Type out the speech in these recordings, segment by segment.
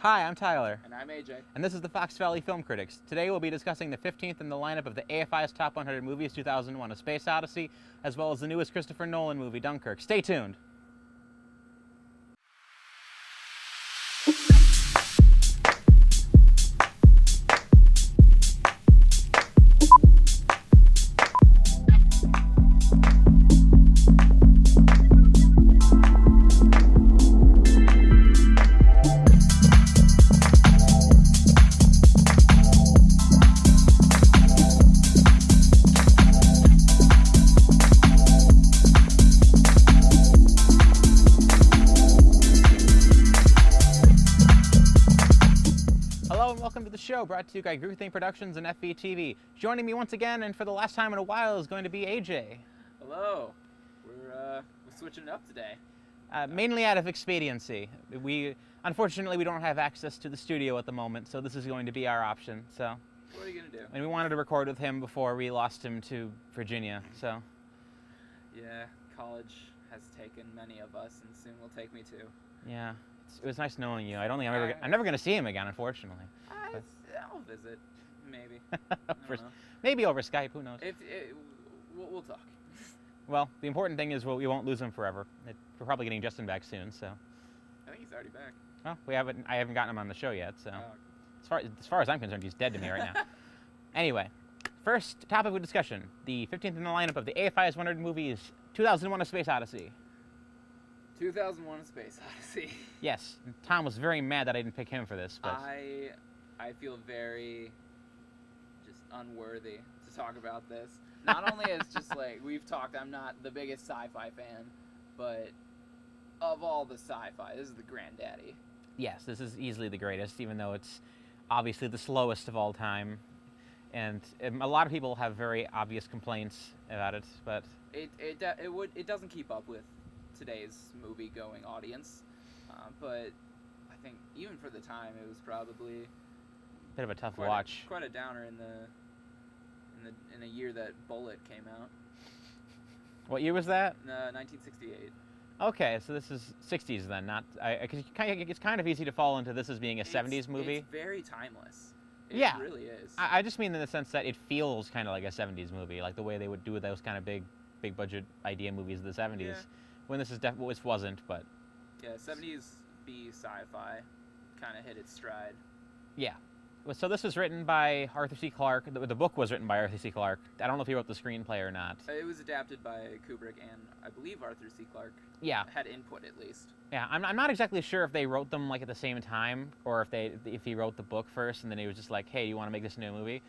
Hi, I'm Tyler. And I'm AJ. And this is the Fox Valley Film Critics. Today we'll be discussing the 15th in the lineup of the AFI's Top 100 Movies 2001: A Space Odyssey, as well as the newest Christopher Nolan movie, Dunkirk. Stay tuned. Welcome to the show, brought to you by Group Think Productions and FVTV. Joining me once again, and for the last time in a while, is going to be AJ. Hello. We're switching it up today. Mainly out of expediency. Unfortunately, we don't have access to the studio at the moment, so this is going to be our option. So. What are you gonna do? And we wanted to record with him before we lost him to Virginia. So. Yeah, college has taken many of us, and soon will take me too. Yeah. It was nice knowing you. I'm never going to see him again, unfortunately. I'll visit, maybe. Maybe over Skype. Who knows? We'll talk. Well, the important thing is we won't lose him forever. We're probably getting Justin back soon, so. I think he's already back. Well, I haven't gotten him on the show yet, so. Oh. As far as I'm concerned, he's dead to me right now. Anyway, first topic of discussion: the 15th in the lineup of the AFI's 100 Movies 2001: A Space Odyssey. 2001: A Space Odyssey. Yes, Tom was very mad that I didn't pick him for this. But I feel very just unworthy to talk about this. Not only as just like we've talked, I'm not the biggest sci-fi fan, but of all the sci-fi, this is the granddaddy. Yes, this is easily the greatest, even though it's obviously the slowest of all time, and a lot of people have very obvious complaints about it. But it doesn't keep up with today's movie-going audience, but I think even for the time, it was probably a bit of a tough watch. Quite a downer in a year that Bullet came out. What year was that? 1968. Okay, so this is 60s then, not because it's kind of easy to fall into this as being a 70s movie. It's very timeless. It really is. I just mean in the sense that it feels kind of like a 70s movie, like the way they would do those kind of big budget idea movies of the 70s. Yeah. When this wasn't, but yeah, 70s B sci-fi kind of hit its stride. Yeah. So this was written by Arthur C. Clarke. The book was written by Arthur C. Clarke. I don't know if he wrote the screenplay or not. It was adapted by Kubrick, and I believe Arthur C. Clarke had input at least. Yeah, I'm not exactly sure if they wrote them like at the same time, or if he wrote the book first and then he was just like, hey, do you want to make this into a movie?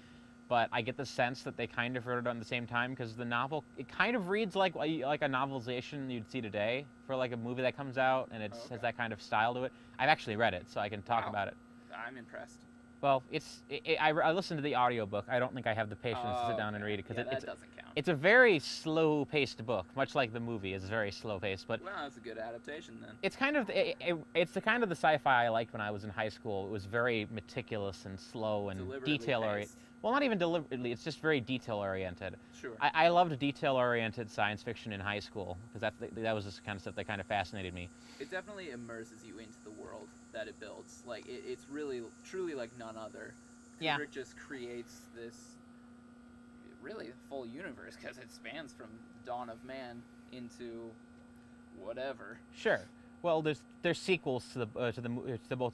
But I get the sense that they kind of wrote it at the same time, because the novel, it kind of reads like a novelization you'd see today for like a movie that comes out, and it has that kind of style to it. I've actually read it, so I can talk about it. I'm impressed. Well, I listened to the audiobook. I don't think I have the patience to sit down and read it, because that doesn't count. It's a very slow-paced book, much like the movie is very slow-paced. But well, it's a good adaptation then. It's kind of it's the kind of the sci-fi I liked when I was in high school. It was very meticulous and slow and detail-oriented. Well, not even deliberately. It's just very detail-oriented. Sure. I loved detail-oriented science fiction in high school, because that was the kind of stuff that kind of fascinated me. It definitely immerses you into the world that it builds. Like it's really, truly like none other. Kubrick just creates this really full universe, because it spans from Dawn of Man into whatever. Sure. Well, there's sequels to both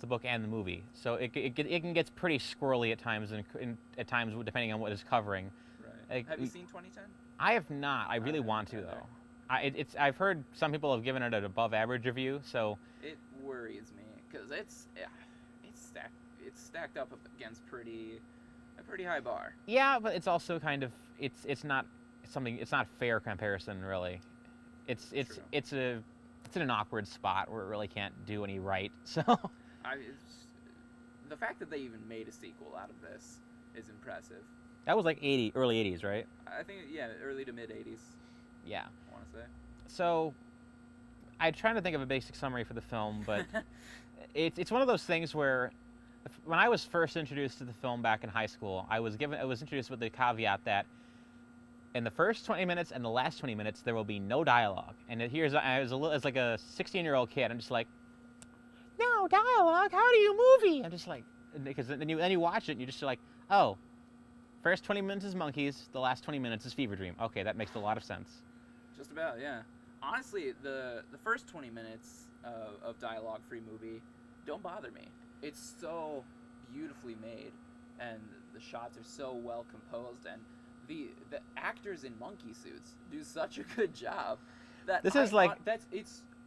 the book and the movie, so it can get pretty squirrely at times, and at times depending on what it's covering. Right. Have you seen 2010? I have not. I really want to though. I've heard some people have given it an above average review, so it worries me, because it's stacked up against a pretty high bar. Yeah, but it's also kind of it's not fair comparison really. It's in an awkward spot where it really can't do any right. So the fact that they even made a sequel out of this is impressive. That was like early 80s, right? I think early to mid 80s. Yeah. I want to say. So I'm trying to think of a basic summary for the film, but it's one of those things where when I was first introduced to the film back in high school, I was introduced with the caveat that in the first 20 minutes and the last 20 minutes, there will be no dialogue. And as like a 16-year-old kid, I'm just like, no, no dialogue. How do you movie? I'm just like, because then you watch it and you're just like, oh, first 20 minutes is monkeys, the last 20 minutes is Fever Dream. Okay, that makes a lot of sense. Just about, yeah. Honestly, the first 20 minutes of dialogue-free movie don't bother me. It's so beautifully made, and the shots are so well composed, and the actors in monkey suits do such a good job that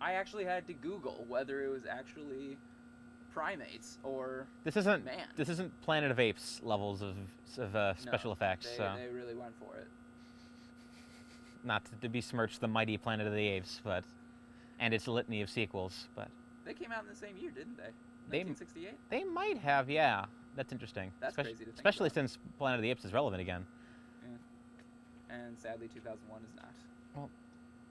I actually had to Google whether it was actually primates or this isn't man. This isn't Planet of Apes levels of special effects. They really went for it. Not to besmirch the mighty Planet of the Apes, and its litany of sequels, but they came out in the same year, didn't they? 1968. They might have, yeah. That's interesting. That's crazy to think especially about. Since Planet of the Apes is relevant again. Yeah. And sadly, 2001 is not.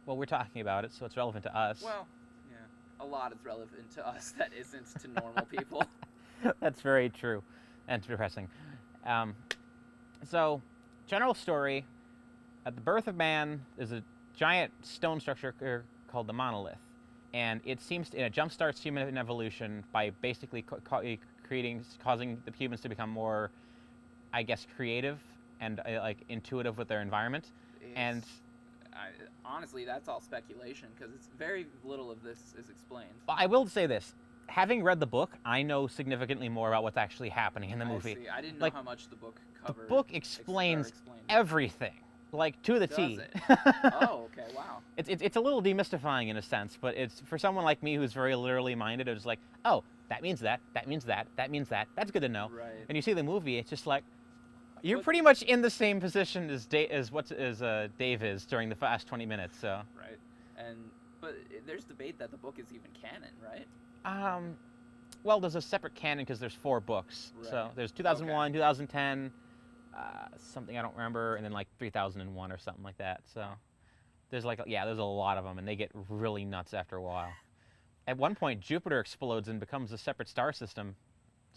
Well, we're talking about it, so it's relevant to us. Well, yeah, a lot is relevant to us that isn't to normal people. That's very true, and depressing. So, general story: at the birth of man, there's a giant stone structure called the monolith, and it jumpstarts human evolution by basically causing the humans to become more, I guess, creative and intuitive with their environment. Honestly, that's all speculation because it's very little of this is explained. Well, I will say this. Having read the book, I know significantly more about what's actually happening in the movie. See. I didn't know how much the book covered. The book explains everything, to the T. Does it? Oh, okay, wow. It's a little demystifying in a sense, but it's for someone like me who's very literally minded. It's like, oh, that means that. That means that. That means that. That's good to know. Right. And you see the movie, it's just like, you're pretty much in the same position as Dave is during the last 20 minutes. So. Right. But there's debate that the book is even canon, right? Well, there's a separate canon because there's 4 books. Right. So there's 2001, 2010, something I don't remember, and then 3001 or something like that. So there's there's a lot of them, and they get really nuts after a while. At one point, Jupiter explodes and becomes a separate star system.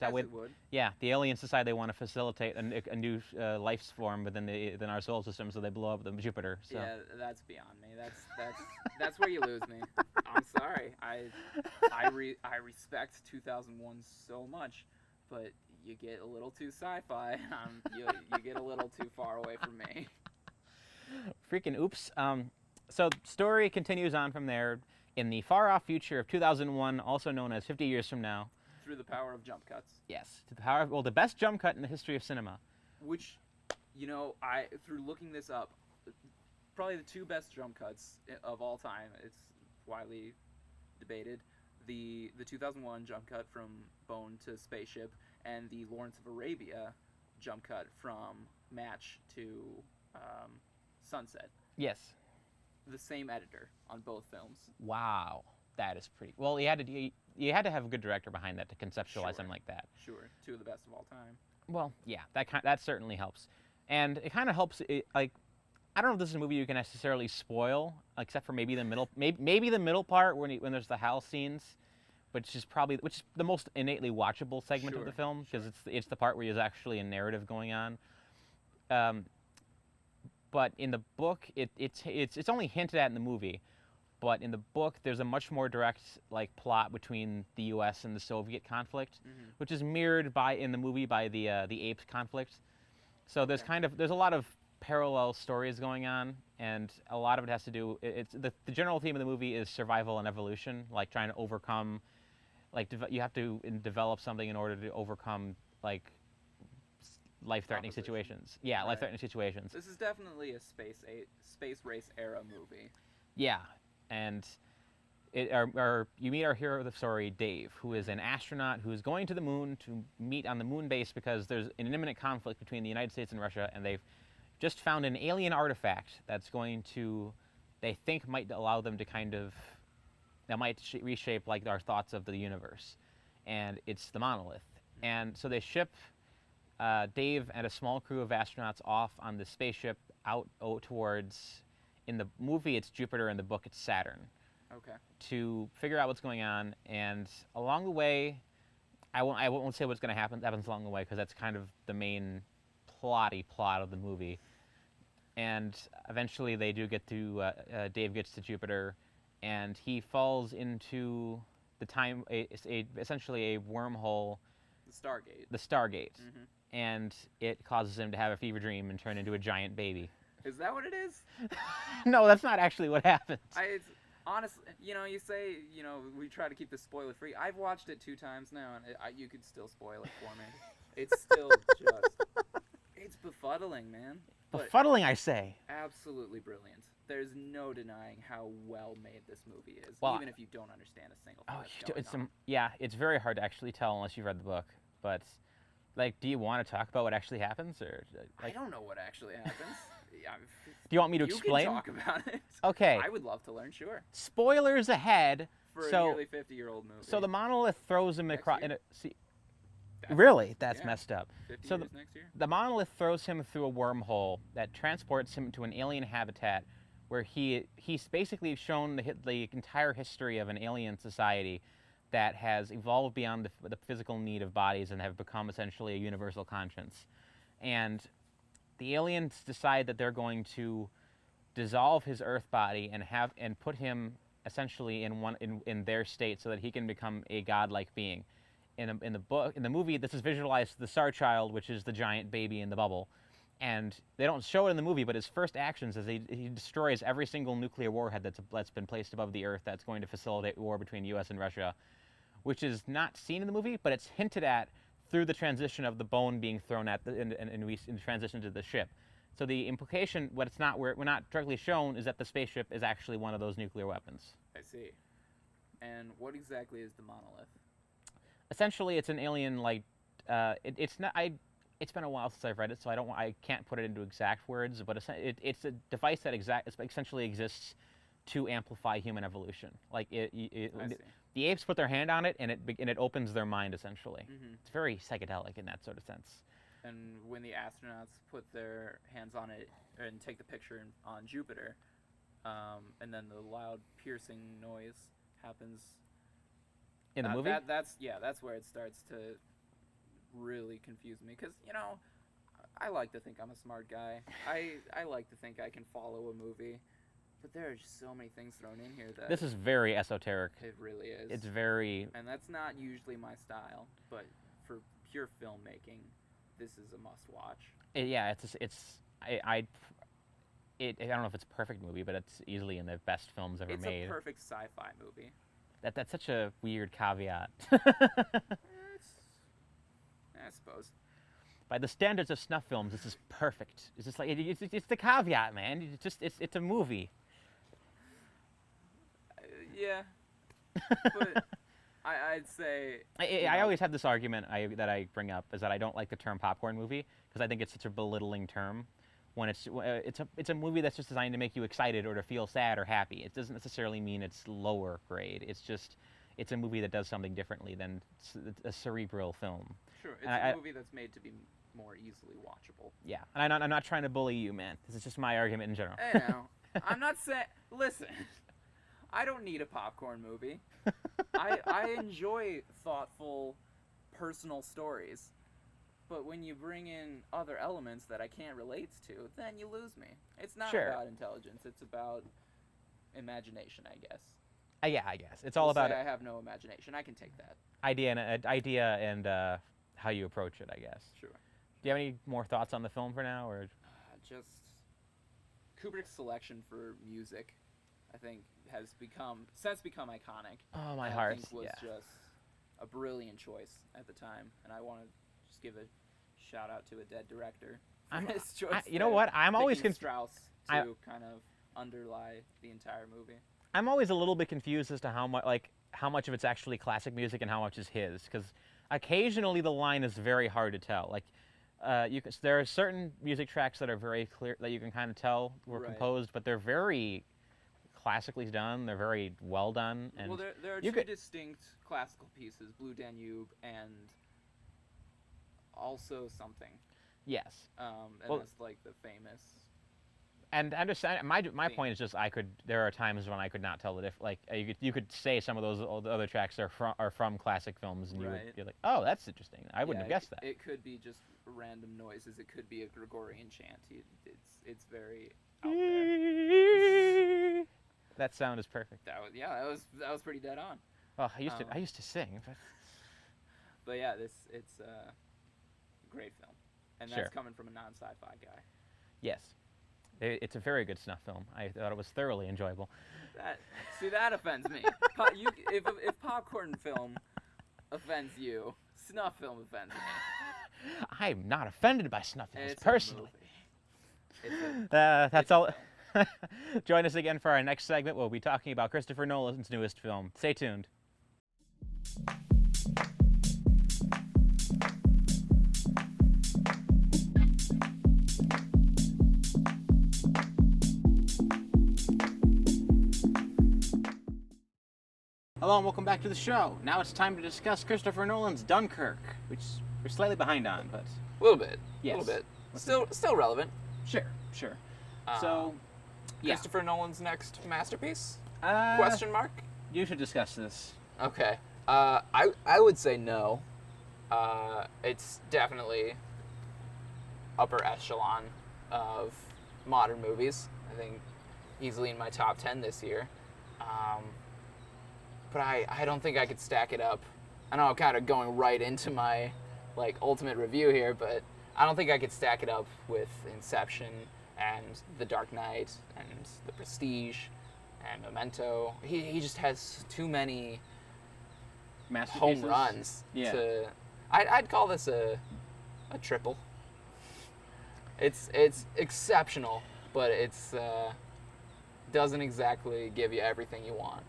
It would. Yeah, the aliens decide they want to facilitate a new life form within our solar system, so they blow up Jupiter. So. Yeah, that's beyond me. That's where you lose me. I'm sorry. I respect 2001 so much, but you get a little too sci-fi. You get a little too far away from me. Freaking oops. So the story continues on from there. In the far-off future of 2001, also known as 50 years from now. Through the power of jump cuts. Yes, to the power of, the best jump cut in the history of cinema. Which, through looking this up, probably the 2 best jump cuts of all time. It's widely debated. The 2001 jump cut from Bone to Spaceship, and the Lawrence of Arabia jump cut from Match to Sunset. Yes. The same editor on both films. Wow, that is pretty. Well, you had to have a good director behind that to conceptualize them like that. Sure, 2 of the best of all time. Well, yeah, that certainly helps, and it kind of helps. I don't know if this is a movie you can necessarily spoil, except for maybe the middle, maybe the middle part when there's the house scenes, which is the most innately watchable segment of the film because it's the part where there's actually a narrative going on. But in the book, it's only hinted at in the movie. But in the book, there's a much more direct plot between the U.S. and the Soviet conflict, which is mirrored in the movie by the apes conflict. So there's there's a lot of parallel stories going on, and a lot of it has to do. The general theme of the movie is survival and evolution, trying to overcome, you have to develop something in order to overcome life-threatening situations. Yeah, right. Life-threatening situations. This is definitely a space race era movie. Yeah. And you meet our hero of the story, Dave, who is an astronaut who is going to the moon to meet on the moon base because there's an imminent conflict between the United States and Russia, and they've just found an alien artifact that's they think might allow them to that might reshape our thoughts of the universe, and it's the monolith. And so they ship Dave and a small crew of astronauts off on the spaceship out towards. In the movie, it's Jupiter. In the book, it's Saturn. Okay. To figure out what's going on, and along the way, I won't say what's going to happen. Happens along the way because that's kind of the main plot of the movie. And eventually, they do get to Dave gets to Jupiter, and he falls into the time, essentially a wormhole, The Stargate. the Stargate, Hmm. and it causes him to have a fever dream and turn into a giant baby. Is that what it is? No, that's not actually what happens. It's honestly, you say, we try to keep this spoiler free. I've watched it 2 times now, and you could still spoil it for me. It's still it's befuddling, man. But Befuddling, I say. absolutely brilliant. There's no denying how well made this movie is, Well, even if you don't understand a single thing that's going it's on. yeah, it's very hard to actually tell unless you've read the book. But like, do you want to talk about what actually happens, or I like, don't know what actually happens. Yeah, do you want me to you explain? can talk about it. Okay. I would love to learn, sure. Spoilers ahead. For So- a nearly 50-year-old movie. So the monolith throws him Next across. year? Really? That's yeah. messed up. 50 so years next year? The monolith throws him through a wormhole that transports him to an alien habitat, where he's basically shown the entire history of an alien society that has evolved beyond the physical need of bodies and have become essentially a universal conscience. And the aliens decide that they're going to dissolve his Earth body and put him essentially in their state so that he can become a godlike being. In the movie, this is visualized the Star Child, which is the giant baby in the bubble, and they don't show it in the movie, but his first actions is he destroys every single nuclear warhead that's been placed above the Earth that's going to facilitate war between U.S. and Russia, which is not seen in the movie, but it's hinted at through the transition of the bone being thrown at and we transition to the ship. So the implication, we're not directly shown, is that the spaceship is actually one of those nuclear weapons. I see. And what exactly is the monolith? Essentially, it's an alien it's not. It's been a while since I've read it, so I can't put it into exact words. But it's a device that essentially exists to amplify human evolution. Like I see. the apes put their hand on it, and it opens their mind essentially. Mhm. It's very psychedelic in that sort of sense. And when the astronauts put their hands on it and take the picture on Jupiter, and then the loud piercing noise happens In the movie, that's where it starts to really confuse me, because I like to think I'm a smart guy. I like to think I can follow a movie, but there are just so many things thrown in here that this is very esoteric. it really is. It's very. And that's not usually my style, but for pure filmmaking, this is a must-watch. I don't know if it's a perfect movie, but it's easily in the best films ever It's made. a perfect sci-fi movie. That's such a weird caveat. I suppose. By the standards of snuff films, this is perfect. It's just like it's the caveat, man. It's a movie. Yeah. But I'd say I always have this argument that I bring up, is that I don't like the term popcorn movie because I think it's such a belittling term. When it's a movie that's just designed to make you excited or to feel sad or happy. It doesn't necessarily mean it's lower grade. It's a movie that does something differently than a cerebral film. Sure, it's a movie that's made to be more easily watchable. Yeah, and I'm not trying to bully you, man. This is just my argument in general. I know. I'm not saying. Listen, I don't need a popcorn movie. I enjoy thoughtful, personal stories. But when you bring in other elements that I can't relate to, then you lose me. It's not Sure. about intelligence. It's about imagination, I guess. Yeah, I guess it's all about I have no imagination. I can take that. idea and how you approach it, I guess. Sure. Do you have any more thoughts on the film for now, or? Just Kubrick's selection for music, I think, has become iconic. Oh, my and heart. I think was Yeah. just a brilliant choice at the time, and I want to just give a shout out to a dead director for his choice. You know what? I'm always picking Strauss to kind of underlie the entire movie. I'm always a little bit confused as to how much of it's actually classic music and how much is his, because occasionally the line is very hard to tell. Like, there are certain music tracks that are very clear that you can kind of tell were Right. composed, but they're very classically done. They're very well done. And Well, there are you two could- distinct classical pieces: Blue Danube and also something. yes. And Well- that's like the famous. And understand my Theme. point is just there are times when I could not tell the difference. Like you could say some of those other tracks are from classic films, and Right. you're like, oh, that's interesting. I wouldn't have guessed that. It could be just random noises. It could be a Gregorian chant. It's very out there. That sound is perfect. That was pretty dead on. Oh, I used to sing. But yeah, it's a great film, and that's Sure. coming from a non-sci-fi guy. Yes. It's a very good snuff film. I thought it was thoroughly enjoyable. That offends me. If popcorn film offends you, snuff film offends me. I'm not offended by snuff films It's personally. That's all. Join us again for our next segment. We'll be talking about Christopher Nolan's newest film. Stay tuned. Hello and welcome back to the show. Now it's time to discuss Christopher Nolan's Dunkirk, which we're slightly behind on, but A little bit. Yes. A little bit. Still relevant. sure. So, yeah. Christopher Nolan's next masterpiece? Uh, Question mark? You should discuss this. Okay. I would say no. It's definitely upper echelon of modern movies. I think easily in my top 10 this year. But I don't think I could stack it up. I know I'm kind of going right into my ultimate review here, but I don't think I could stack it up with Inception and The Dark Knight and The Prestige and Memento. He just has too many home runs. Yeah. I'd call this a triple. It's exceptional, but it's doesn't exactly give you everything you want.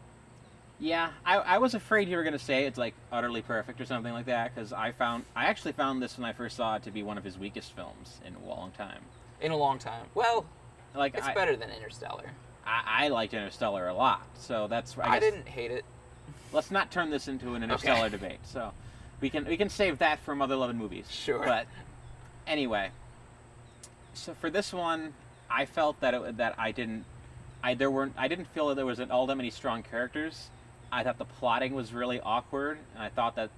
Yeah, I was afraid you were going to say it's utterly perfect or something like that, because I actually found this when I first saw it to be one of his weakest films in a long time. In a long time. Well, it's I better than Interstellar. I liked Interstellar a lot, so that's I didn't hate it. Let's not turn this into an Interstellar debate. So we can save that for Mother Loving Movies. Sure. But anyway, so for this one, I felt that I didn't feel that there was all that many strong characters. I thought the plotting was really awkward, and I thought that,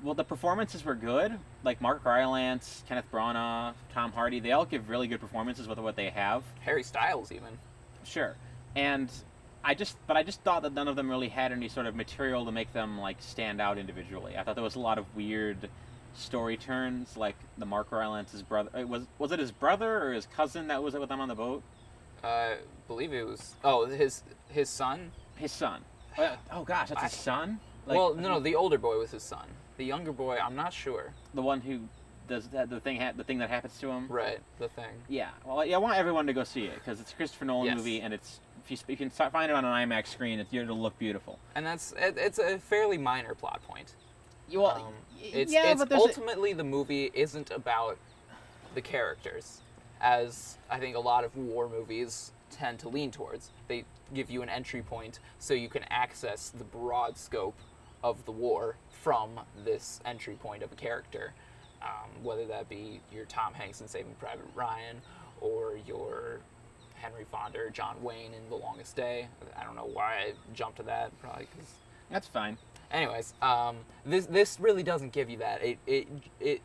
well, the performances were good. Like Mark Rylance, Kenneth Branagh, Tom Hardy, they all give really good performances with what they have. Harry Styles even. Sure. And I just thought that none of them really had any sort of material to make them stand out individually. I thought there was a lot of weird story turns, like the Mark Rylance's brother. Was it his brother or his cousin that was with them on the boat? I believe it was. His son. His son. Oh gosh, that's his son. No, the older boy was his son. The younger boy, I'm not sure. The one who does the thing that happens to him. Right, the thing. Yeah. Well, I want everyone to go see it because it's a Christopher Nolan movie, and if you can find it on an IMAX screen, it'll look beautiful. And it's a fairly minor plot point. Well, but ultimately the movie isn't about the characters, as I think a lot of war movies tend to lean towards. They give you an entry point so you can access the broad scope of the war from this entry point of a character, whether that be your Tom Hanks in Saving Private Ryan or your Henry Fonda or John Wayne in The Longest Day. I don't know why I jumped to that, probably because... That's fine. Anyways, this really doesn't give you that. It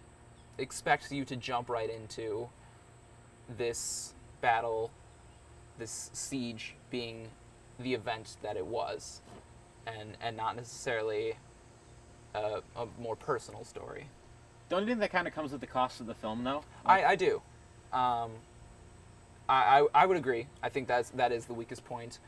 expects you to jump right into this battle, this siege being the event that it was, and not necessarily a more personal story. Don't you think that kind of comes with the cost of the film, though? I do. I would agree. I think that is the weakest point.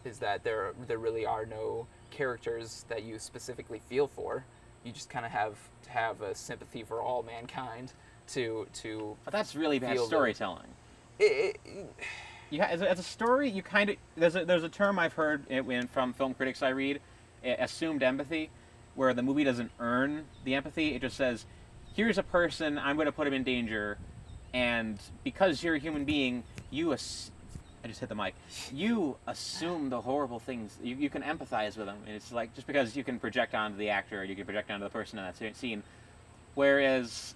Is that there really are no characters that you specifically feel for. You just kind of have to have a sympathy for all mankind to. But that's really bad storytelling. As a story, you kind of there's a term I've heard from film critics I read, assumed empathy, where the movie doesn't earn the empathy. It just says, here's a person, I'm going to put him in danger, and because you're a human being, I just hit the mic. You assume the horrible things. You can empathize with them, and it's just because you can project onto the actor, you can project onto the person in that scene. Whereas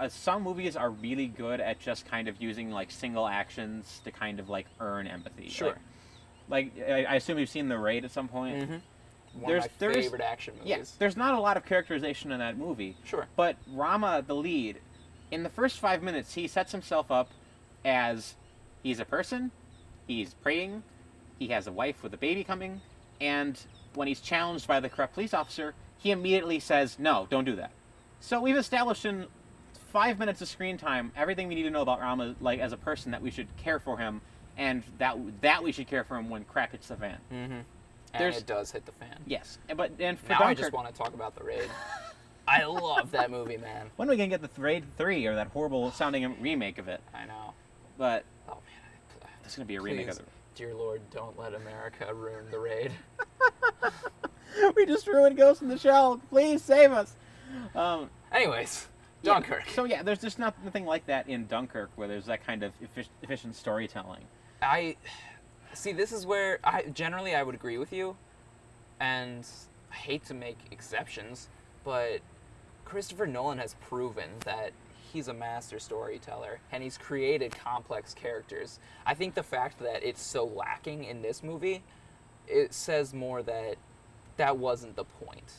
some movies are really good at just kind of using single actions to kind of earn empathy. Sure. I assume you've seen The Raid at some point. Mm-hmm. One of my favorite action movies. Yeah, there's not a lot of characterization in that movie. Sure. But Rama, the lead, in the first 5 minutes, he sets himself up as he's a person, he's praying, he has a wife with a baby coming, and when he's challenged by the corrupt police officer, he immediately says, no, don't do that. So we've established in 5 minutes of screen time everything we need to know about Rama, like as a person, that we should care for him, and that we should care for him when crap hits the fan. Mm-hmm. And it does hit the fan. Yes, but for now Dunkirk, I just want to talk about The Raid. I love that movie, man. When are we gonna get the Raid 3 or that horrible sounding remake of it? I know. But oh man, there's gonna be a remake of it. Dear Lord, don't let America ruin The Raid. We just ruined Ghost in the Shell. Please save us. Anyways, Dunkirk. Yeah, so yeah, there's just nothing like that in Dunkirk where there's that kind of efficient storytelling. I see. This is where I would agree with you, and I hate to make exceptions, but Christopher Nolan has proven that he's a master storyteller, and he's created complex characters. I think the fact that it's so lacking in this movie, it says more that that wasn't the point.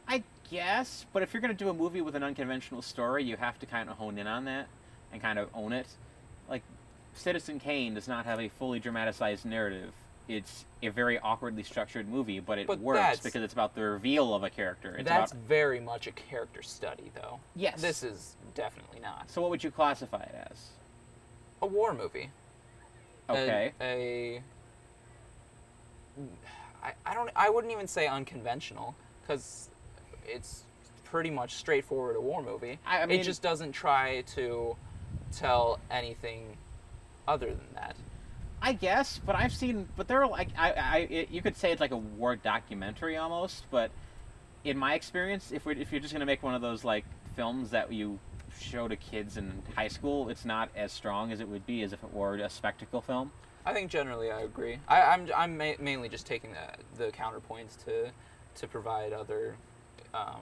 I guess, but if you're going to do a movie with an unconventional story, you have to kind of hone in on that and kind of own it. Like, Citizen Kane does not have a fully dramatized narrative. It's a very awkwardly structured movie, but it works because it's about the reveal of a character. That's very much a character study, though. Yes. This is definitely not. So what would you classify it as? A war movie. Okay. I wouldn't even say unconventional, because it's pretty much straightforward a war movie. I mean, it just doesn't try to tell anything other than that. I guess, but there are like, you could say it's like a war documentary almost, but in my experience, if you're just going to make one of those like films that you show to kids in high school, it's not as strong as it would be as if it were a spectacle film. I think generally I agree. I'm mainly just taking the counterpoints to provide other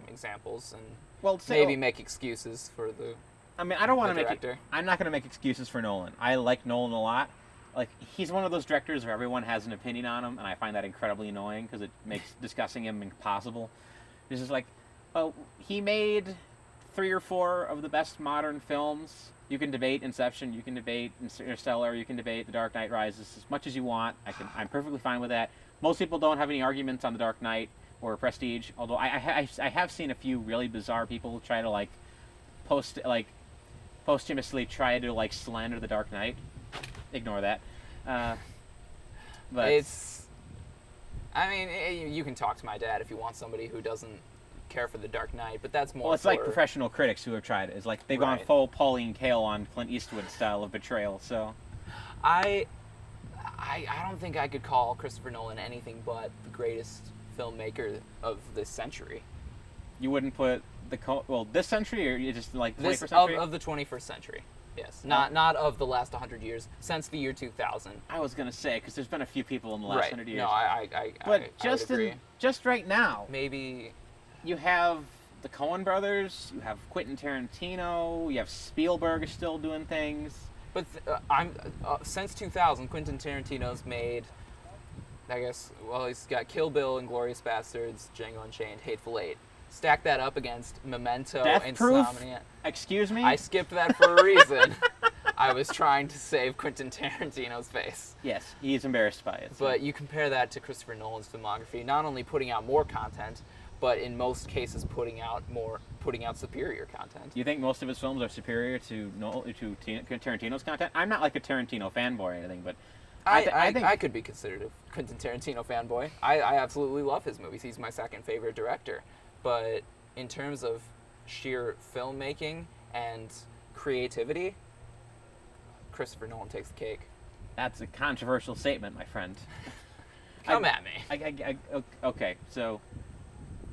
examples and maybe make excuses for the. I mean, I don't want to make. I'm not going to make excuses for Nolan. I like Nolan a lot. Like, he's one of those directors where everyone has an opinion on him, and I find that incredibly annoying because it makes discussing him impossible. It's just like, oh, he made 3 or 4 of the best modern films. You can debate Inception, you can debate Interstellar, you can debate The Dark Knight Rises as much as you want. I'm perfectly fine with that. Most people don't have any arguments on The Dark Knight or Prestige, although I have seen a few really bizarre people try to like posthumously try to like slander The Dark Knight. Ignore that. But I mean, you can talk to my dad if you want somebody who doesn't care for The Dark Knight, but that's more. Well, it's like professional critics who have tried it. It's like they've gone full Pauline Kael on Clint Eastwood style of betrayal. So, I don't think I could call Christopher Nolan anything but the greatest filmmaker of this century. You wouldn't put this century, or you just like 21st century? Of the 21st century. Yes, not of the last 100 years, since the year 2000. I was gonna say, because there's been a few people in the last 100 years. No, I agree. Just right now, maybe you have the Coen brothers, you have Quentin Tarantino, you have Spielberg is still doing things. But since 2000, Quentin Tarantino's made, I guess, well, he's got Kill Bill, Inglourious Bastards, Django Unchained, Hateful Eight. Stack that up against Memento, Insomnia. Excuse me? I skipped that for a reason. I was trying to save Quentin Tarantino's face. Yes, he's embarrassed by it. So. But you compare that to Christopher Nolan's filmography, not only putting out more content, but in most cases putting out superior content. You think most of his films are superior to Tarantino's content? I'm not like a Tarantino fanboy or anything, but I think I could be considered a Quentin Tarantino fanboy. I absolutely love his movies. He's my second favorite director. But in terms of sheer filmmaking and creativity, Christopher Nolan takes the cake. That's a controversial statement, my friend. Come at me. Okay, so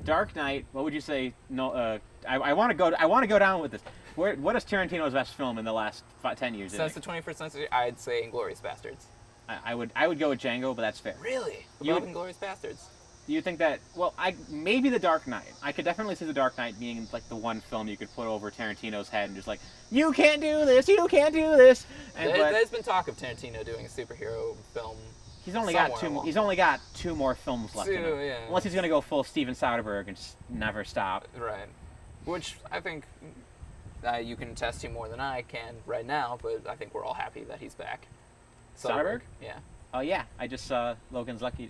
Dark Knight. What would you say? No, I want to go down with this. What is Tarantino's best film in the last 10 years? Since the 21st century, I'd say Inglourious Bastards. I would go with Django, but that's fair. Really? Above Inglourious Bastards? You think that? Well, maybe The Dark Knight. I could definitely see The Dark Knight being like the one film you could put over Tarantino's head and just like, you can't do this, you can't do this. There's been talk of Tarantino doing a superhero film. He's only got 2 more films left in him. Yeah. Unless he's gonna go full Steven Soderbergh and just never stop. Right. Which I think you can attest to more than I can right now, but I think we're all happy that he's back. Soderbergh? Yeah. Oh yeah, I just saw Logan Lucky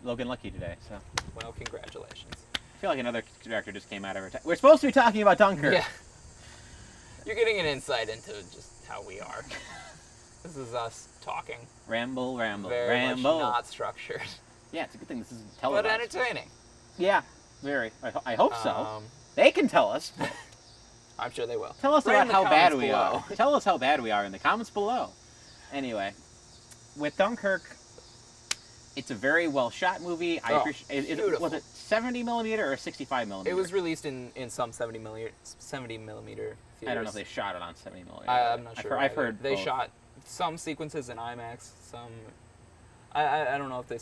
today. So Well, congratulations. I feel like another director just came out every time. We're supposed to be talking about Dunkirk. Yeah. You're getting an insight into just how we are. This is us talking. Ramble, Very much not structured. Yeah, it's a good thing this isn't televised. But entertaining. Yeah, very. I hope so. Um, They can tell us. I'm sure they will. Tell us Write in about the how bad comments we below. are. Tell us how bad we are in the comments below. Anyway, with Dunkirk, it's a very well shot movie. I appreciate. Beautiful. Was it 70 millimeter or 65 millimeter? It was released in some 70 millimeter theaters. I don't know if they shot it on 70 millimeter. I'm not sure. I've heard they both. shot some sequences in IMAX. Some I don't know if they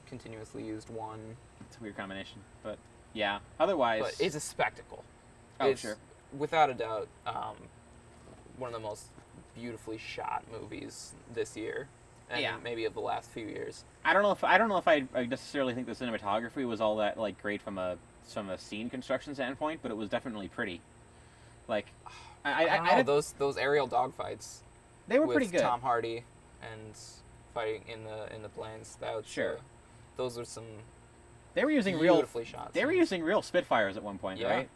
continuously used one. It's a weird combination, but yeah. Otherwise, But it's a spectacle. Oh, It's, sure. without a doubt, one of the most beautifully shot movies this year, and Yeah. maybe of the last few years. I don't know if I necessarily think the cinematography was all that like great from a scene construction standpoint, but it was definitely pretty. Like, I don't know, those aerial dogfights. they were with pretty good. Tom Hardy and fighting in the planes. That was, Sure. those are some They were using beautifully shot. They were scenes. using real Spitfires at one point, Yeah. right?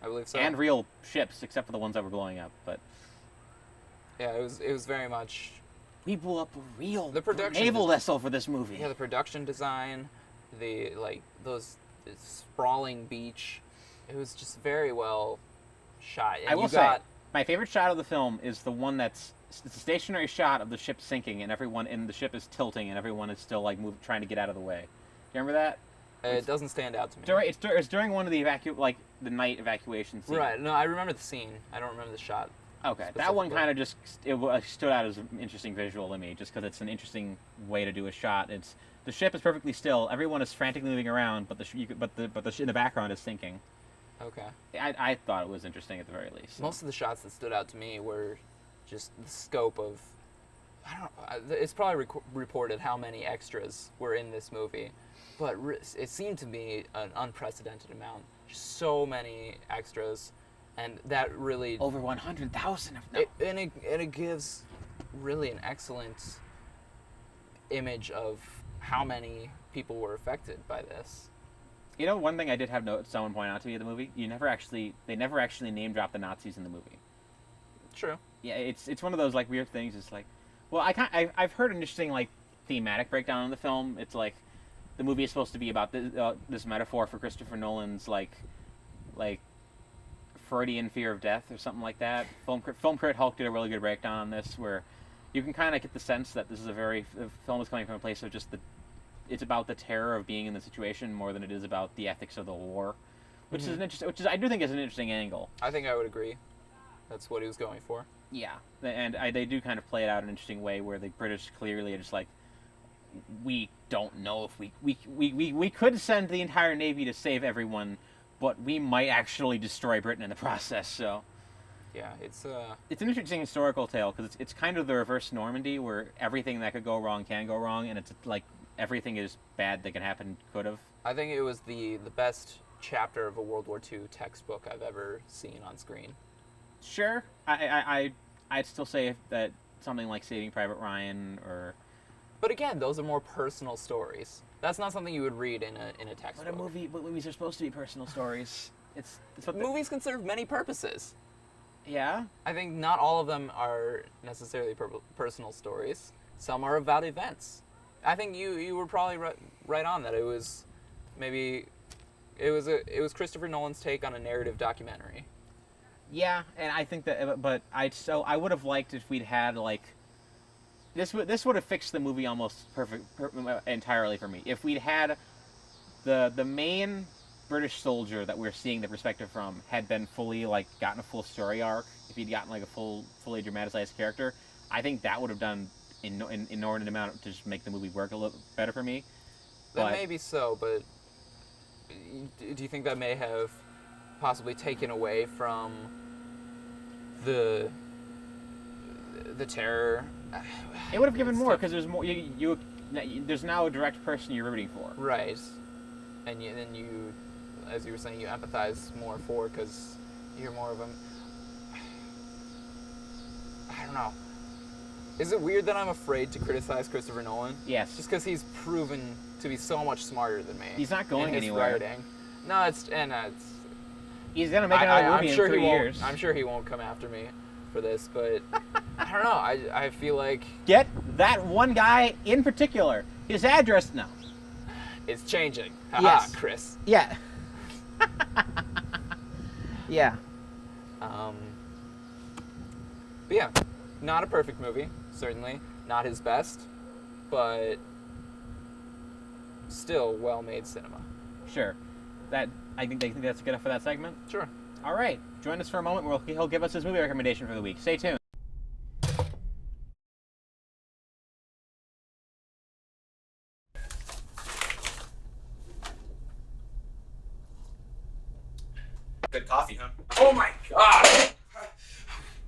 I believe so. And real ships, except for the ones that were blowing up. But yeah, it was very much. we blew up a real The production naval vessel for this movie. Yeah, the production design, those sprawling beach. It was just very well shot. And I will you say, got, my favorite shot of the film is the one it's a stationary shot of the ship sinking, and everyone in the ship is tilting, and everyone is still like trying to get out of the way. You remember that? it doesn't stand out to me. It's during one of the the night evacuation scenes. Right. No, I remember the scene. I don't remember the shot. Okay, that one specifically. kind of just stood out as an interesting visual to me, just because it's an interesting way to do a shot. It's the ship is perfectly still, everyone is frantically moving around, but the in the background is sinking. Okay. I thought it was interesting at the very least. Most of the shots that stood out to me were just the scope of. I don't know. It's probably reported how many extras were in this movie, but it seemed to be an unprecedented amount. Just so many extras, and that really Over 100,000 of them. it gives really an excellent image of how many people were affected by this. You know, one thing I did have someone point out to me in the movie, they never actually name drop the Nazis in the movie. True. Yeah, it's one of those like weird things. It's like, well, I've heard an interesting like thematic breakdown in the film. It's like the movie is supposed to be about this metaphor for Christopher Nolan's like Freudian fear of death or something like that. Film Crit Hulk did a really good breakdown on this, where you can kind of get the sense that this is the film is coming from a place of just it's about the terror of being in the situation more than it is about the ethics of the war, which is I do think is an interesting angle. I think I would agree. That's what he was going for. Yeah, and they do kind of play it out in an interesting way where the British clearly are just like, we don't know if we could send the entire Navy to save everyone, but we might actually destroy Britain in the process. So Yeah, it's it's an interesting historical tale because it's kind of the reverse Normandy, where everything that could go wrong can go wrong, and it's like everything is bad that can happen could have. I think it was the best chapter of a World War II textbook I've ever seen on screen. Sure, I'd still say that something like Saving Private Ryan or. But again, those are more personal stories. That's not something you would read in a textbook. But movies are supposed to be personal stories. It's what Movies can serve many purposes. Yeah. I think not all of them are necessarily personal stories. Some are about events. I think you were probably right on that. It was Christopher Nolan's take on a narrative documentary. Yeah, and I think that, but I would have liked if we'd had like. This would have fixed the movie almost entirely for me. If we'd had the main British soldier that we're seeing the perspective from had been fully like gotten a full story arc, if he'd gotten like a fully dramatized character, I think that would have done inordinate amount to just make the movie work a little better for me. That may be so, but do you think that may have possibly taken away from the terror? It would have given more because there's more. There's now a direct person you're rooting for. Right, and then you, as you were saying, you empathize more for because you're more of a. I don't know. Is it weird that I'm afraid to criticize Christopher Nolan? Yes. Just because he's proven to be so much smarter than me. He's not going in his anywhere. Writing. No, it's He's gonna make another movie I'm sure in 3 he won't, years. I'm sure he won't come after me for this, but I don't know. I feel like Get that one guy in particular. His address, no. it's changing. Haha, Yes. Chris. Yeah. Yeah. But yeah, not a perfect movie, certainly. Not his best, but still well-made cinema. Sure. I think that's good enough for that segment. Sure. All right. Join us for a moment where he'll give us his movie recommendation for the week. Stay tuned. Good coffee, huh? Oh my god!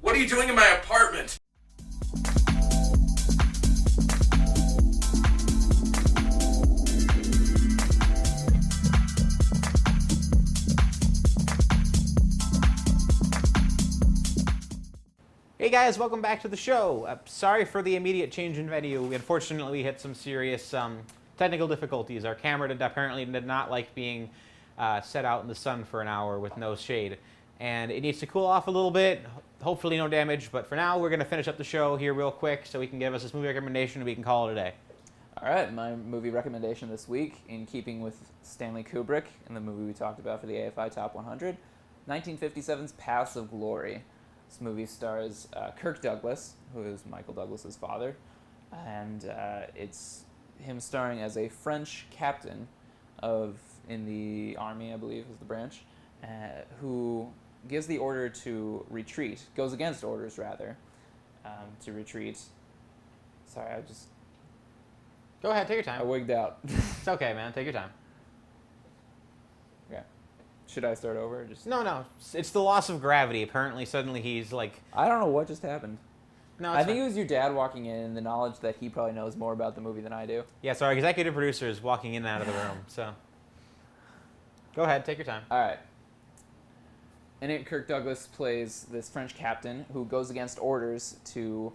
What are you doing in my apartment? Hey guys, welcome back to the show. Sorry for the immediate change in venue. Unfortunately, we hit some serious technical difficulties. Our camera apparently did not like being set out in the sun for an hour with no shade. And it needs to cool off a little bit. Hopefully no damage, but for now we're going to finish up the show here real quick so we can give us this movie recommendation and we can call it a day. All right, my movie recommendation this week, in keeping with Stanley Kubrick and the movie we talked about for the AFI Top 100, 1957's Paths of Glory. This movie stars Kirk Douglas, who is Michael Douglas's father, and it's him starring as a French captain in the army, I believe is the branch, who gives the order to retreat, goes against orders rather, to retreat. Sorry, Go ahead, take your I time. wigged out. It's okay, man. Take your time. Okay. Should I start over? Or just No. It's the loss of gravity. Apparently, suddenly he's like... I don't know what just happened. No, I think it was your dad walking in and the knowledge that he probably knows more about the movie than I do. Yeah, so our executive producer is walking in and out of the room, so... Go ahead, take your time. All right. In it, Kirk Douglas plays this French captain who goes against orders to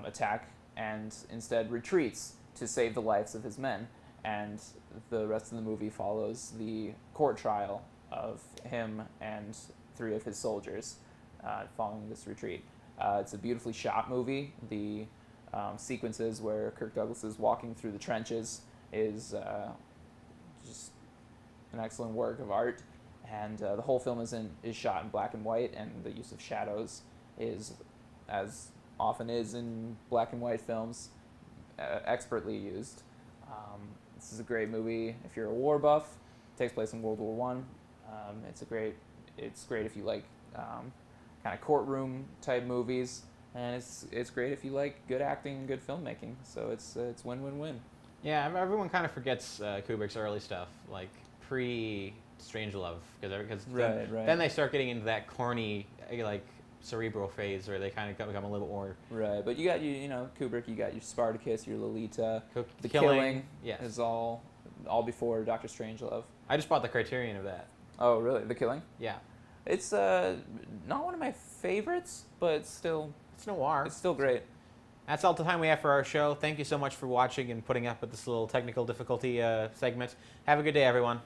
attack and instead retreats to save the lives of his men. And the rest of the movie follows the court trial of him and 3 of his soldiers following this retreat. It's a beautifully shot movie. The sequences where Kirk Douglas is walking through the trenches is just an excellent work of art. And the whole film is shot in black and white, and the use of shadows is, as often is in black and white films, expertly used. This is a great movie if you're a war buff. It takes place in World War One. It's great if you like kind of courtroom type movies, and it's great if you like good acting and good filmmaking. So it's win-win-win. Yeah, everyone kind of forgets Kubrick's early stuff, like pre-Strangelove, because Right. then they start getting into that corny, like, cerebral phase where they kind of become a little more... Right, but you got Kubrick. You got your Spartacus, your Lolita, The Killing. Killing, yes. Is all before Dr. Strangelove. I just bought the Criterion of that. Oh, really? The Killing? Yeah. It's not one of my favorites, but it's still noir. It's still great. That's all the time we have for our show. Thank you so much for watching and putting up with this little technical difficulty segment. Have a good day, everyone.